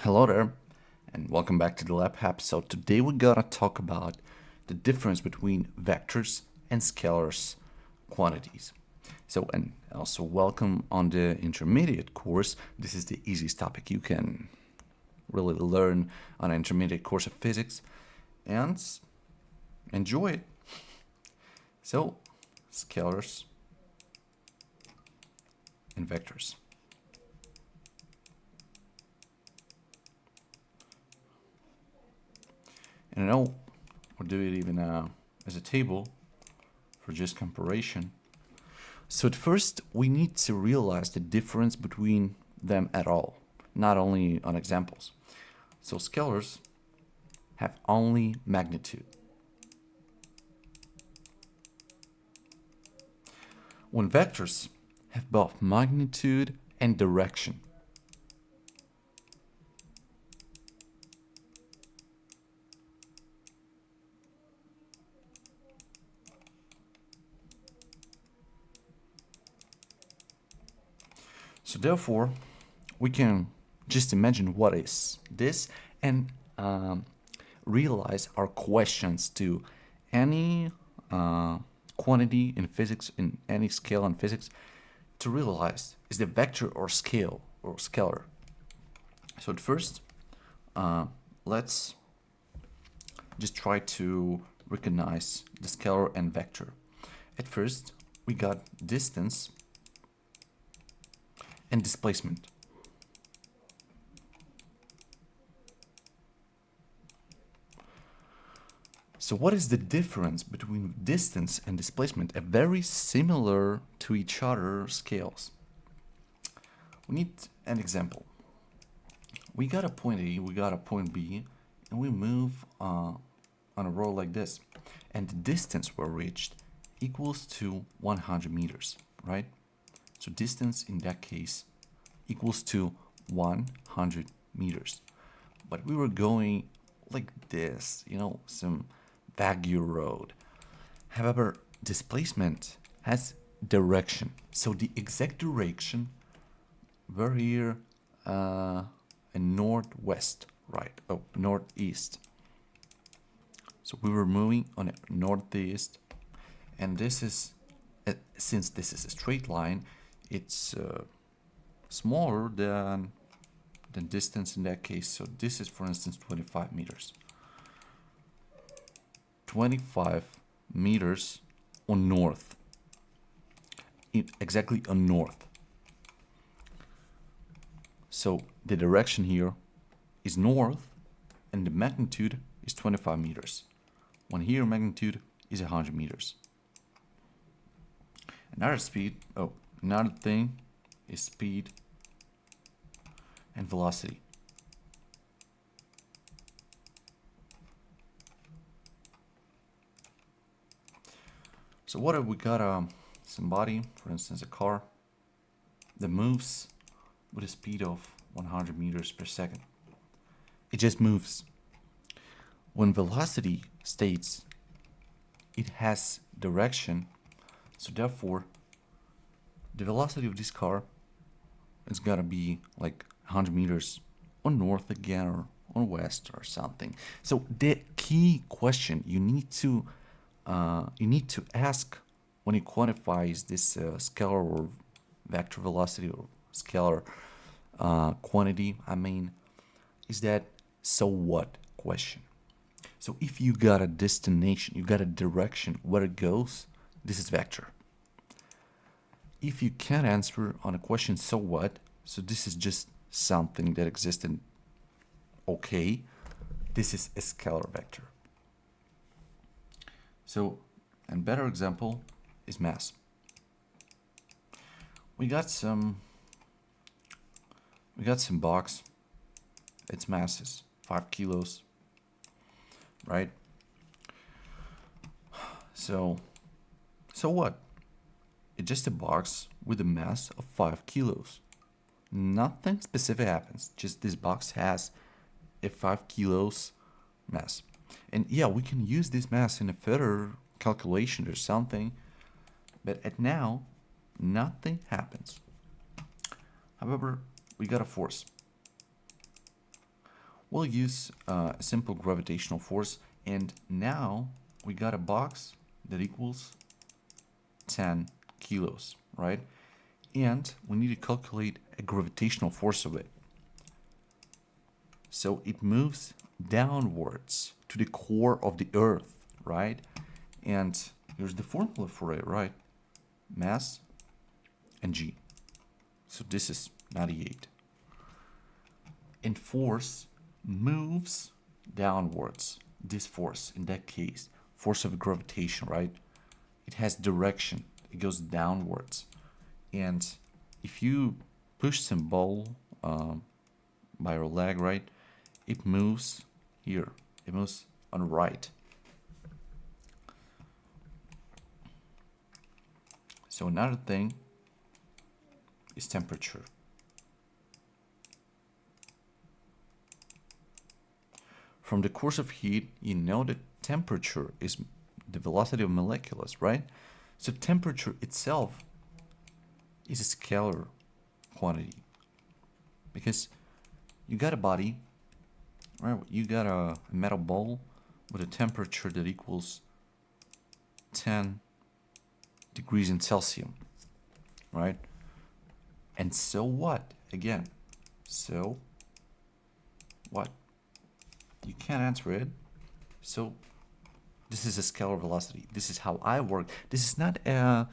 Hello there, and welcome back to the LabHub. So today we're gonna talk about the difference between vectors and scalars quantities. And also welcome on the intermediate course. This is the easiest topic you can really learn on an intermediate course of physics, and enjoy it. So, scalars and vectors. And I know we'll do it even as a table for just comparison. So at first, we need to realize the difference between them at all, not only on examples. So scalars have only magnitude. When vectors have both magnitude and direction. So therefore, we can just imagine what is this and realize our questions to any quantity in physics, in any scale in physics, to realize is the vector or scale or scalar. So at first, let's just try to recognize the scalar and vector. At first, we got distance and displacement. So what is the difference between distance and displacement? A very similar to each other scales. We need an example. We got a point A, we got a point B, and we move on a row like this. And the distance we reached equals to 100 meters, right? So distance in that case equals to 100 meters. But we were going like this, some Baguio road. However, displacement has direction. So the exact direction, we're here in northwest, right? Oh, northeast. So we were moving on a northeast, and this is, since this is a straight line, it's smaller than distance in that case. So this is, for instance, 25 meters. 25 meters on north. Exactly on north. So the direction here is north, and the magnitude is 25 meters. When here magnitude is 100 meters. Another thing is speed and velocity. So what if we got somebody, for instance a car, that moves with a speed of 100 meters per second. It just moves. When velocity states it has direction, so therefore the velocity of this car is gotta be like 100 meters on north again, or on west or something. So the key question you need to ask when you quantify this scalar or vector velocity or scalar quantity, is that so what question. So if you got a destination, you got a direction where it goes, this is vector. If you can't answer on a question, so what, so this is just something that existed, okay, this is a scalar vector. So a better example is mass. We got some box, its mass is 5 kilos, right? So what? It's just a box with a mass of 5 kilos. Nothing specific happens, just this box has a 5 kilos mass. And yeah, we can use this mass in a further calculation or something, but at now, nothing happens. However, we got a force. we'll use a simple gravitational force, and now we got a box that equals 10 kilos, right? And we need to calculate a gravitational force of it. So it moves downwards to the core of the Earth, right? And here's the formula for it, right? Mass and G. So this is 98. And force moves downwards. This force, in that case, force of gravitation, right? It has direction. It goes downwards. And if you push some ball by your leg, right, it moves here. It moves on the right. So another thing is temperature. From the course of heat, you know that temperature is the velocity of molecules, right? So temperature itself is a scalar quantity, because you got a body, right? You got a metal ball with a temperature that equals 10 degrees in Celsius, right? And so what? Again, so what? You can't answer it. So this is a scalar velocity. This is how I work. This is not a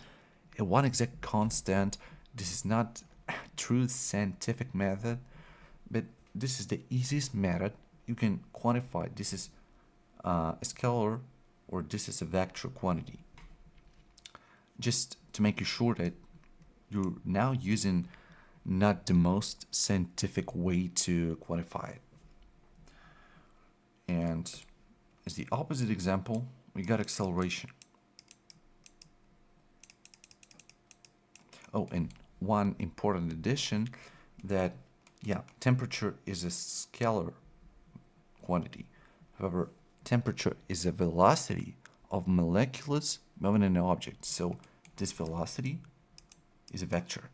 one exact constant. This is not a true scientific method, but this is the easiest method you can quantify. This is a scalar, or this is a vector quantity. Just to make you sure that you're now using not the most scientific way to quantify it. And as the opposite example, we got acceleration. Oh, and one important addition, that temperature is a scalar quantity. However, temperature is a velocity of molecules moving in an object. So this velocity is a vector,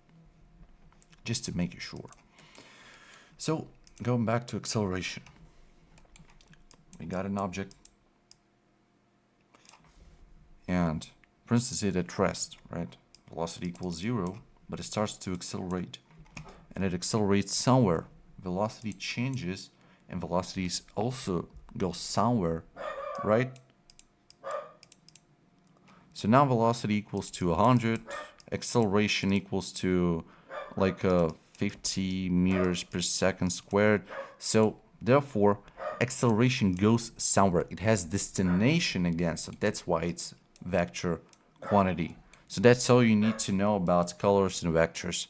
just to make you sure. So going back to acceleration, we got an object, and for instance, it at rest, right? Velocity equals 0, but it starts to accelerate, and it accelerates somewhere. Velocity changes, and velocities also go somewhere, right? So now velocity equals to 100, acceleration equals to like 50 meters per second squared. So therefore, acceleration goes somewhere. It has destination again, so that's why it's vector quantity. So that's all you need to know about scalars and vectors.